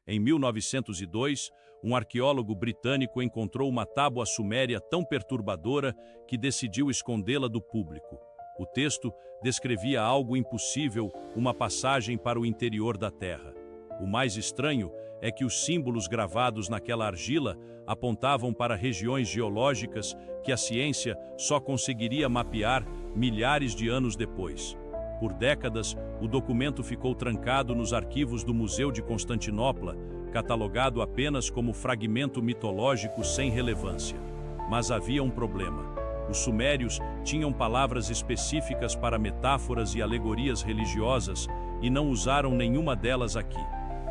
Em 1902, um arqueólogo britânico encontrou uma tábua suméria tão perturbadora que decidiu escondê-la do público. O texto descrevia algo impossível, uma passagem para o interior da Terra. O mais estranho é que os símbolos gravados naquela argila apontavam para regiões geológicas que a ciência só conseguiria mapear milhares de anos depois. Por décadas, o documento ficou trancado nos arquivos do Museu de Constantinopla, catalogado apenas como fragmento mitológico sem relevância. Mas havia um problema. Os sumérios tinham palavras específicas para metáforas e alegorias religiosas e não usaram nenhuma delas aqui.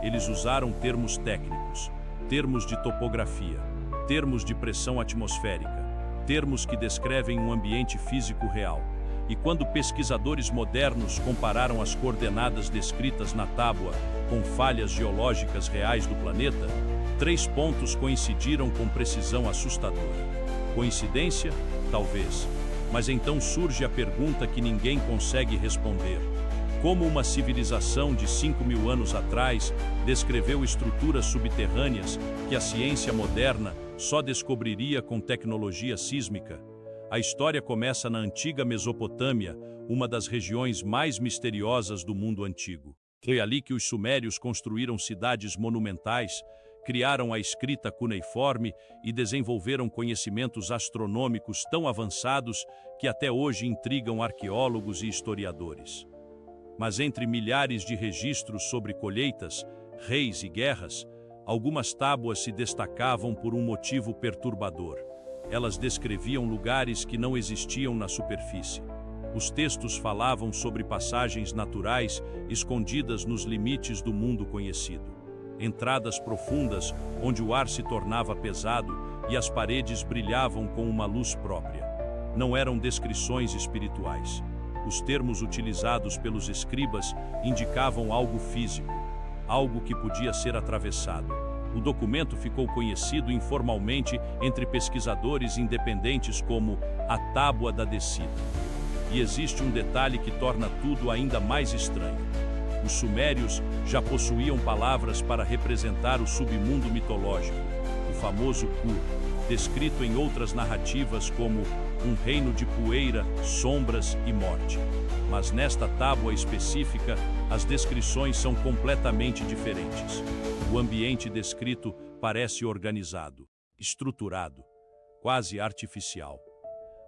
Eles usaram termos técnicos, termos de topografia, termos de pressão atmosférica, termos que descrevem um ambiente físico real. E quando pesquisadores modernos compararam as coordenadas descritas na tábua com falhas geológicas reais do planeta, 3 pontos coincidiram com precisão assustadora. Coincidência? Talvez. Mas então surge a pergunta que ninguém consegue responder. Como uma civilização de 5.000 anos atrás descreveu estruturas subterrâneas que a ciência moderna só descobriria com tecnologia sísmica? A história começa na antiga Mesopotâmia, uma das regiões mais misteriosas do mundo antigo. Foi ali que os sumérios construíram cidades monumentais, criaram a escrita cuneiforme e desenvolveram conhecimentos astronômicos tão avançados que até hoje intrigam arqueólogos e historiadores. Mas entre milhares de registros sobre colheitas, reis e guerras, algumas tábuas se destacavam por um motivo perturbador. Elas descreviam lugares que não existiam na superfície. Os textos falavam sobre passagens naturais escondidas nos limites do mundo conhecido. Entradas profundas onde o ar se tornava pesado e as paredes brilhavam com uma luz própria. Não eram descrições espirituais. Os termos utilizados pelos escribas indicavam algo físico, algo que podia ser atravessado. O documento ficou conhecido informalmente entre pesquisadores independentes como a Tábua da Descida. E existe um detalhe que torna tudo ainda mais estranho. Os sumérios já possuíam palavras para representar o submundo mitológico, o famoso Kur, descrito em outras narrativas como um reino de poeira, sombras e morte. Mas nesta tábua específica, as descrições são completamente diferentes. O ambiente descrito parece organizado, estruturado, quase artificial.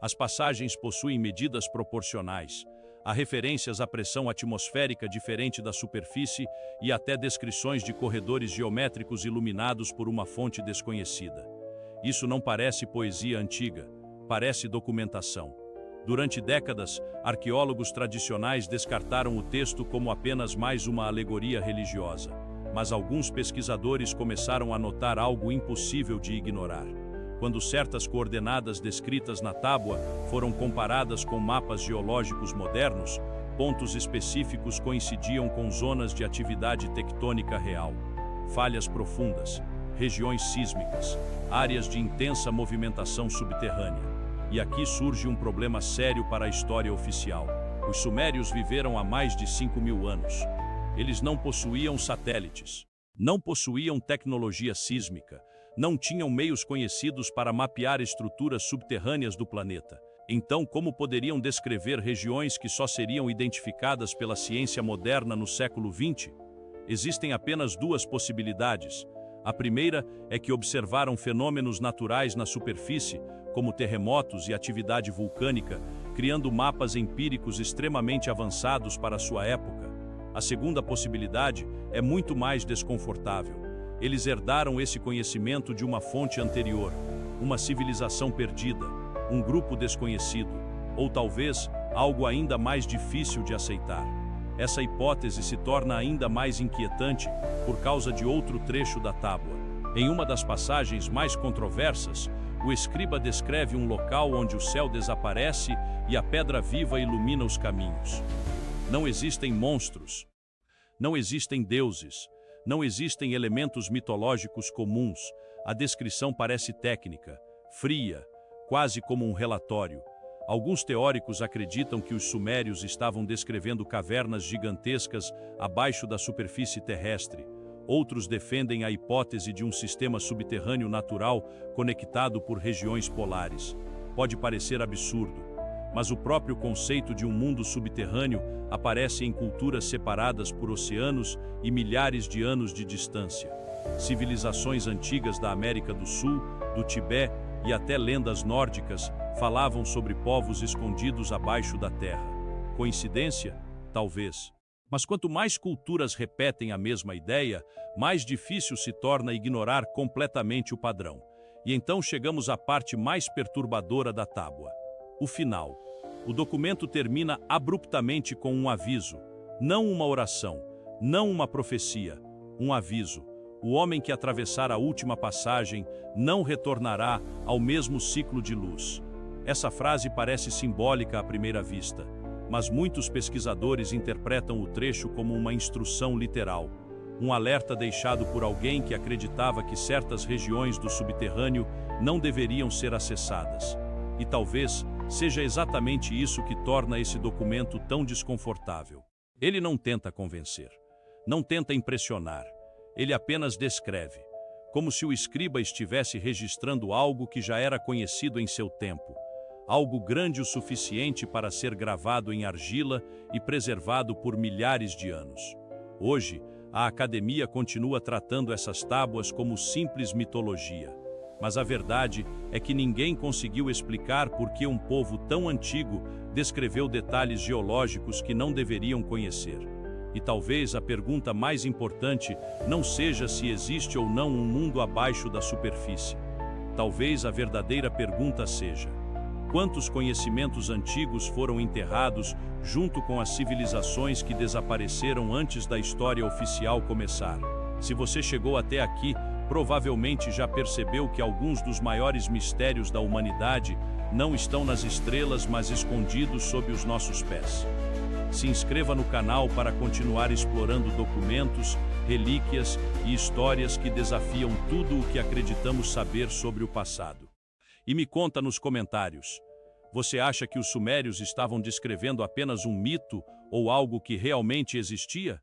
As passagens possuem medidas proporcionais, há referências à pressão atmosférica diferente da superfície e até descrições de corredores geométricos iluminados por uma fonte desconhecida. Isso não parece poesia antiga, parece documentação. Durante décadas, arqueólogos tradicionais descartaram o texto como apenas mais uma alegoria religiosa. Mas alguns pesquisadores começaram a notar algo impossível de ignorar. Quando certas coordenadas descritas na tábua foram comparadas com mapas geológicos modernos, pontos específicos coincidiam com zonas de atividade tectônica real. Falhas profundas, regiões sísmicas, áreas de intensa movimentação subterrânea. E aqui surge um problema sério para a história oficial. Os sumérios viveram há mais de 5.000 anos. Eles não possuíam satélites, não possuíam tecnologia sísmica, não tinham meios conhecidos para mapear estruturas subterrâneas do planeta. Então, como poderiam descrever regiões que só seriam identificadas pela ciência moderna no século XX? Existem apenas 2 possibilidades. A primeira é que observaram fenômenos naturais na superfície, como terremotos e atividade vulcânica, criando mapas empíricos extremamente avançados para sua época. A segunda possibilidade é muito mais desconfortável. Eles herdaram esse conhecimento de uma fonte anterior, uma civilização perdida, um grupo desconhecido, ou talvez algo ainda mais difícil de aceitar. Essa hipótese se torna ainda mais inquietante por causa de outro trecho da tábua. Em uma das passagens mais controversas, o escriba descreve um local onde o céu desaparece e a pedra viva ilumina os caminhos. Não existem monstros, não existem deuses, não existem elementos mitológicos comuns. A descrição parece técnica, fria, quase como um relatório. Alguns teóricos acreditam que os sumérios estavam descrevendo cavernas gigantescas abaixo da superfície terrestre. Outros defendem a hipótese de um sistema subterrâneo natural conectado por regiões polares. Pode parecer absurdo, mas o próprio conceito de um mundo subterrâneo aparece em culturas separadas por oceanos e milhares de anos de distância. Civilizações antigas da América do Sul, do Tibete e até lendas nórdicas falavam sobre povos escondidos abaixo da terra. Coincidência? Talvez. Mas quanto mais culturas repetem a mesma ideia, mais difícil se torna ignorar completamente o padrão. E então chegamos à parte mais perturbadora da tábua: o final. O documento termina abruptamente com um aviso, não uma oração, não uma profecia, um aviso. O homem que atravessar a última passagem não retornará ao mesmo ciclo de luz. Essa frase parece simbólica à primeira vista, mas muitos pesquisadores interpretam o trecho como uma instrução literal, um alerta deixado por alguém que acreditava que certas regiões do subterrâneo não deveriam ser acessadas. E talvez seja exatamente isso que torna esse documento tão desconfortável. Ele não tenta convencer, não tenta impressionar, ele apenas descreve, como se o escriba estivesse registrando algo que já era conhecido em seu tempo, algo grande o suficiente para ser gravado em argila e preservado por milhares de anos. Hoje, a academia continua tratando essas tábuas como simples mitologia. Mas a verdade é que ninguém conseguiu explicar por que um povo tão antigo descreveu detalhes geológicos que não deveriam conhecer. E talvez a pergunta mais importante não seja se existe ou não um mundo abaixo da superfície. Talvez a verdadeira pergunta seja: quantos conhecimentos antigos foram enterrados junto com as civilizações que desapareceram antes da história oficial começar? Se você chegou até aqui, provavelmente já percebeu que alguns dos maiores mistérios da humanidade não estão nas estrelas, mas escondidos sob os nossos pés. Se inscreva no canal para continuar explorando documentos, relíquias e histórias que desafiam tudo o que acreditamos saber sobre o passado. E me conta nos comentários: você acha que os sumérios estavam descrevendo apenas um mito ou algo que realmente existia?